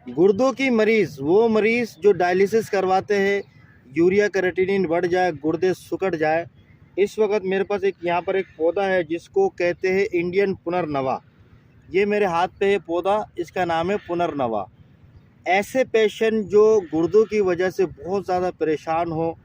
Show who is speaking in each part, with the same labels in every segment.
Speaker 1: गुर्दों की मरीज़, वो मरीज़ जो डायलिसिस करवाते हैं, यूरिया क्रिएटिनिन बढ़ जाए, गुर्दे सिकुड़ जाए। इस वक्त मेरे पास एक यहाँ पर एक पौधा है जिसको कहते हैं इंडियन पुनर्नवा। ये मेरे हाथ पे है पौधा, इसका नाम है पुनर्नवा। ऐसे पेशेंट जो गुर्दों की वजह से बहुत ज़्यादा परेशान हो,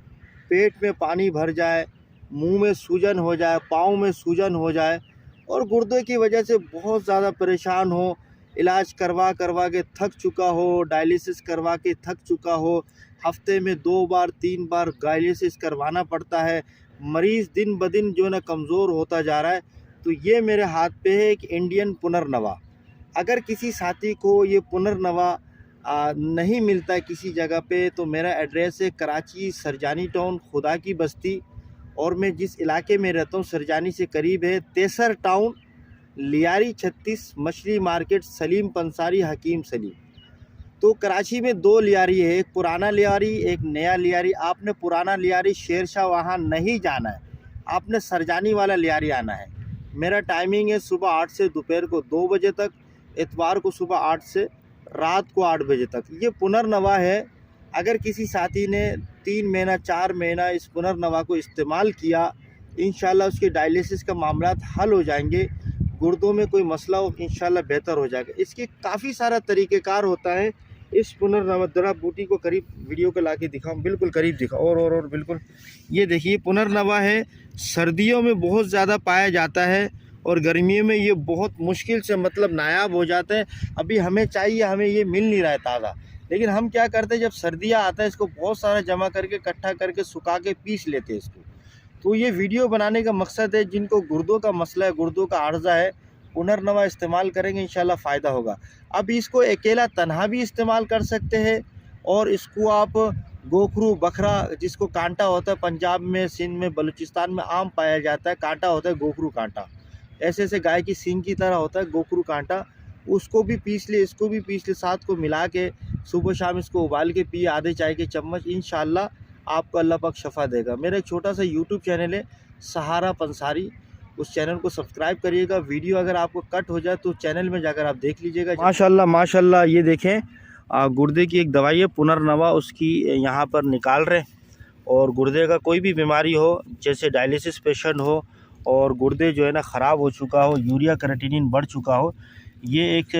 Speaker 1: पेट में पानी भर जाए, मुंह में सूजन हो जाए, पाँव में सूजन हो जाए और गुर्दे की वजह से बहुत ज़्यादा परेशान हो, इलाज करवा करवा के थक चुका हो, डायलिसिस करवा के थक चुका हो, हफ्ते में 2 बार 3 बार डायलिसिस करवाना पड़ता है, मरीज़ दिन ब दिन जो है ना कमज़ोर होता जा रहा है। तो ये मेरे हाथ पे है एक इंडियन पुनर्नवा। अगर किसी साथी को ये पुनर्नवा नहीं मिलता है किसी जगह पे, तो मेरा एड्रेस है कराची सरजानी टाउन खुदा की बस्ती, और मैं जिस इलाके में रहता हूँ सरजानी से करीब है तेसर टाउन, लियारी 36 मछली मार्केट, सलीम पंसारी हकीम सलीम। तो कराची में 2 लियारी है, एक पुराना लियारी एक नया लियारी। आपने पुराना लियारी शेरशाह वहाँ नहीं जाना है, आपने सरजानी वाला लियारी आना है। मेरा टाइमिंग है सुबह 8 से दोपहर को 2 बजे तक, इतवार को सुबह 8 से रात को 8 बजे तक। ये पुनर्नवा है। अगर किसी साथी ने 3 महीना 4 महीना इस पुनर्नवा को इस्तेमाल किया, इंशाल्लाह उसके डायलिसिस का मामला हल हो जाएंगे, गुर्दों में कोई मसला हो इंशाल्लाह बेहतर हो जाएगा। इसके काफ़ी सारा तरीक़ेकार होता है। इस पुनर्नवा जरा बूटी को करीब वीडियो को लाके दिखाऊं, बिल्कुल करीब दिखाओ, और बिल्कुल ये देखिए पुनर्नवा है। सर्दियों में बहुत ज़्यादा पाया जाता है और गर्मियों में ये बहुत मुश्किल से मतलब नायाब हो जाते हैं। अभी हमें चाहिए, हमें ये मिल नहीं रहा है ताज़ा, लेकिन हम क्या करते हैं जब सर्दियाँ आता है इसको बहुत सारा जमा करके इकट्ठा करके सुखा के पीस लेते हैं इसको। तो ये वीडियो बनाने का मकसद है जिनको गुर्दों का मसला है, गुर्दों का आर्जा है, पुनर्नवा इस्तेमाल करेंगे इंशाल्लाह फ़ायदा होगा। अब इसको अकेला तन्हा भी इस्तेमाल कर सकते हैं, और इसको आप गोखरू बकरा जिसको कांटा होता है, पंजाब में, सिंध में, बलूचिस्तान में आम पाया जाता है, कांटा होता है गोखरू कांटा, ऐसे ऐसे गाय की सींग की तरह होता है गोखरू कांटा, उसको भी पीस ले, इसको भी पीस ले, साथ को मिला के सुबह शाम इसको उबाल के पिए आधे चाय के चम्मच, इंशाल्लाह आपको अल्लाह पाक शफ़ा देगा। मेरा एक छोटा सा यूट्यूब चैनल है सहारा पंसारी, उस चैनल को सब्सक्राइब करिएगा। वीडियो अगर आपको कट हो जाए तो चैनल में जाकर आप देख लीजिएगा। माशाल्लाह माशाल्लाह, ये देखें गुर्दे की एक दवाई है पुनर्नवा, उसकी यहाँ पर निकाल रहे हैं। और गुर्दे का कोई भी बीमारी हो, जैसे डायलिसिस पेशेंट हो और गुर्दे जो है ना ख़राब हो चुका हो, यूरिया क्रिएटिनिन बढ़ चुका हो, ये एक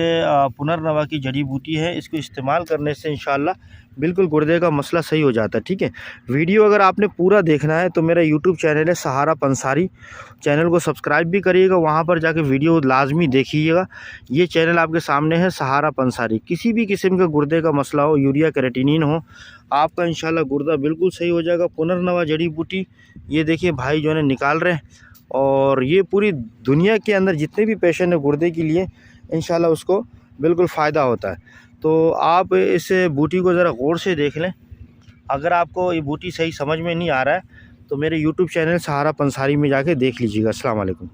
Speaker 1: पुनर्नवा की जड़ी बूटी है। इसको इस्तेमाल करने से इंशाल्लाह बिल्कुल गुर्दे का मसला सही हो जाता है। ठीक है, वीडियो अगर आपने पूरा देखना है तो मेरा यूट्यूब चैनल है सहारा पंसारी, चैनल को सब्सक्राइब भी करिएगा, वहाँ पर जाके वीडियो लाजमी देखिएगा। ये चैनल आपके सामने है सहारा पंसारी। किसी भी किस्म का गुर्दे का मसला हो, यूरिया क्रिएटिनिन हो, आपका इंशाल्लाह गुर्दा बिल्कुल सही हो जाएगा। पुनर्नवा जड़ी बूटी ये देखिए भाई जो है निकाल रहे हैं, और ये पूरी दुनिया के अंदर जितने भी पेशेंट है गुर्दे के लिए इंशाल्लाह उसको बिल्कुल फ़ायदा होता है। तो आप इस बूटी को ज़रा गौर से देख लें। अगर आपको ये बूटी सही समझ में नहीं आ रहा है तो मेरे यूट्यूब चैनल सहारा पंसारी में जाके देख लीजिएगा। अस्सलाम वालेकुम।